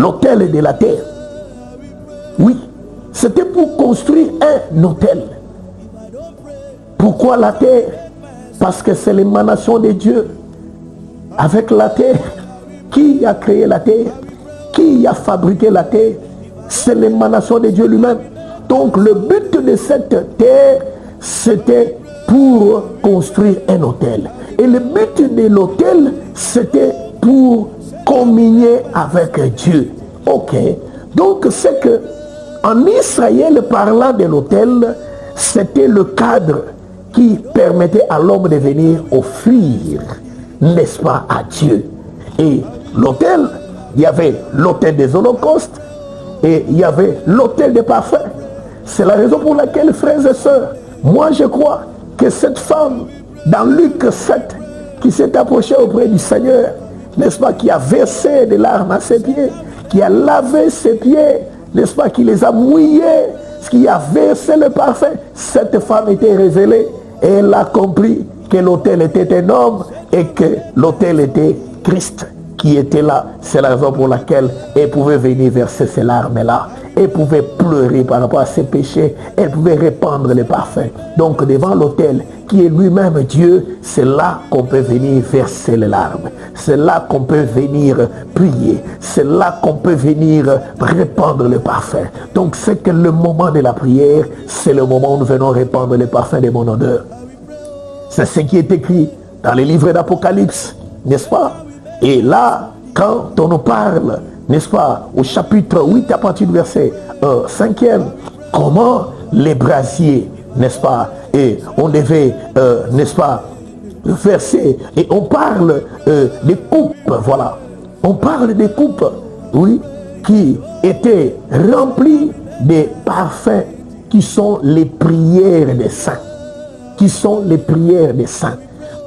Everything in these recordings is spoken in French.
l'autel de la terre. Oui, c'était pour construire un autel. Pourquoi la terre? Parce que c'est l'émanation de Dieu. Avec la terre, qui a créé la terre? Qui a fabriqué la terre? C'est l'émanation de Dieu lui-même. Donc le but de cette terre, c'était pour construire un autel. Et le but de l'autel, c'était pour communier avec Dieu. Ok. Donc c'est que en Israël, parlant de l'autel, c'était le cadre qui permettait à l'homme de venir offrir, n'est-ce pas, à Dieu. Et l'autel, il y avait l'autel des holocaustes et il y avait l'autel des parfums. C'est la raison pour laquelle, frères et sœurs, moi je crois que cette femme, dans Luc 7, qui s'est approchée auprès du Seigneur, n'est-ce pas, qui a versé des larmes à ses pieds, qui a lavé ses pieds, n'est-ce pas, qui les a mouillés, qui a versé le parfum, cette femme était révélée et elle a compris que l'autel était un homme et que l'autel était Christ qui était là. C'est la raison pour laquelle elle pouvait venir verser ses larmes-là. Elle pouvait pleurer par rapport à ses péchés. Elle pouvait répandre les parfums. Donc devant l'autel qui est lui-même Dieu, c'est là qu'on peut venir verser les larmes. C'est là qu'on peut venir prier. C'est là qu'on peut venir répandre le parfum. Donc c'est que le moment de la prière, c'est le moment où nous venons répandre le parfum de mon odeur. C'est ce qui est écrit dans les livres d'Apocalypse, n'est-ce pas? Et là, quand on nous parle, n'est-ce pas, au chapitre 8 à partir du verset 5e, comment les brasiers, n'est-ce pas, et on devait, n'est-ce pas, verser, et on parle des coupes, voilà, on parle des coupes, oui, qui étaient remplies des parfums qui sont les prières des saints, qui sont les prières des saints.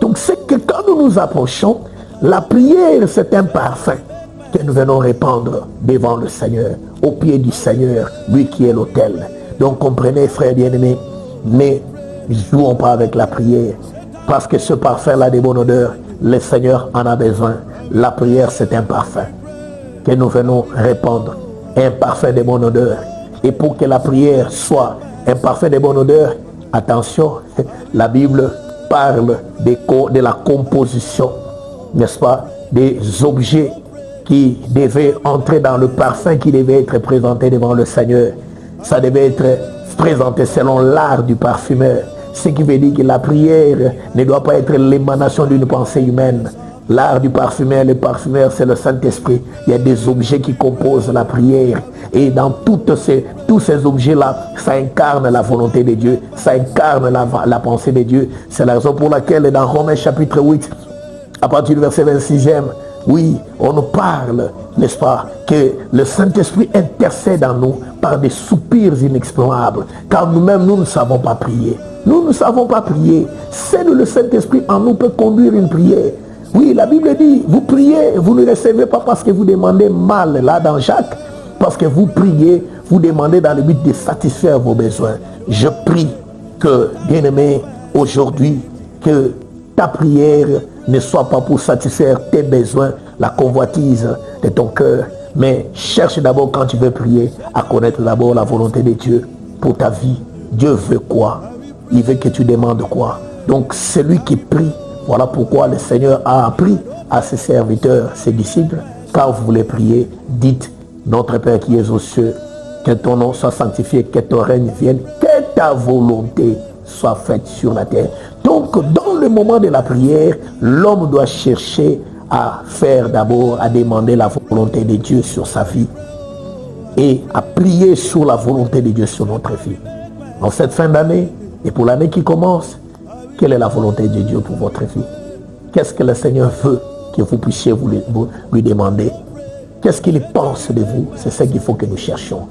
Donc c'est que quand nous nous approchons, la prière, c'est un parfum que nous venons répandre devant le Seigneur, au pied du Seigneur, lui qui est l'autel. Donc comprenez, frères bien-aimés, ne jouons pas avec la prière, parce que ce parfum-là de bonne odeur, le Seigneur en a besoin. La prière, c'est un parfum que nous venons répandre, un parfum de bonne odeur. Et pour que la prière soit un parfum de bonne odeur, attention, la Bible parle de la composition, n'est-ce pas, des objets qui devaient entrer dans le parfum qui devait être présenté devant le Seigneur. Ça devait être présenté selon l'art du parfumeur. Ce qui veut dire que la prière ne doit pas être l'émanation d'une pensée humaine. L'art du parfumeur, le parfumeur, c'est le Saint-Esprit. Il y a des objets qui composent la prière. Et dans tous ces objets-là, ça incarne la volonté de Dieu. Ça incarne la pensée de Dieu. C'est la raison pour laquelle dans Romains chapitre 8, à partir du verset 26e, oui, on nous parle, n'est-ce pas, que le Saint-Esprit intercède en nous par des soupirs inexprimables. Car nous-mêmes, nous ne savons pas prier. Nous ne savons pas prier. Seul le Saint-Esprit en nous peut conduire une prière. Oui, la Bible dit, vous priez, vous ne recevez pas parce que vous demandez mal, là dans Jacques, parce que vous priez, vous demandez dans le but de satisfaire vos besoins. Je prie que, bien-aimé, aujourd'hui, que ta prière ne soit pas pour satisfaire tes besoins, la convoitise de ton cœur, mais cherche d'abord quand tu veux prier à connaître d'abord la volonté de Dieu pour ta vie. Dieu veut quoi? Il veut que tu demandes quoi? Donc celui qui prie, voilà pourquoi le Seigneur a appris à ses serviteurs, ses disciples, quand vous voulez prier, dites, notre Père qui es aux cieux, que ton nom soit sanctifié, que ton règne vienne, que ta volonté soit faite sur la terre. Donc, dans le moment de la prière, l'homme doit chercher à faire d'abord, à demander la volonté de Dieu sur sa vie et à prier sur la volonté de Dieu sur notre vie. En cette fin d'année et pour l'année qui commence, quelle est la volonté de Dieu pour votre vie? Qu'est-ce que le Seigneur veut que vous puissiez lui demander? Qu'est-ce qu'il pense de vous? C'est ce qu'il faut que nous cherchions.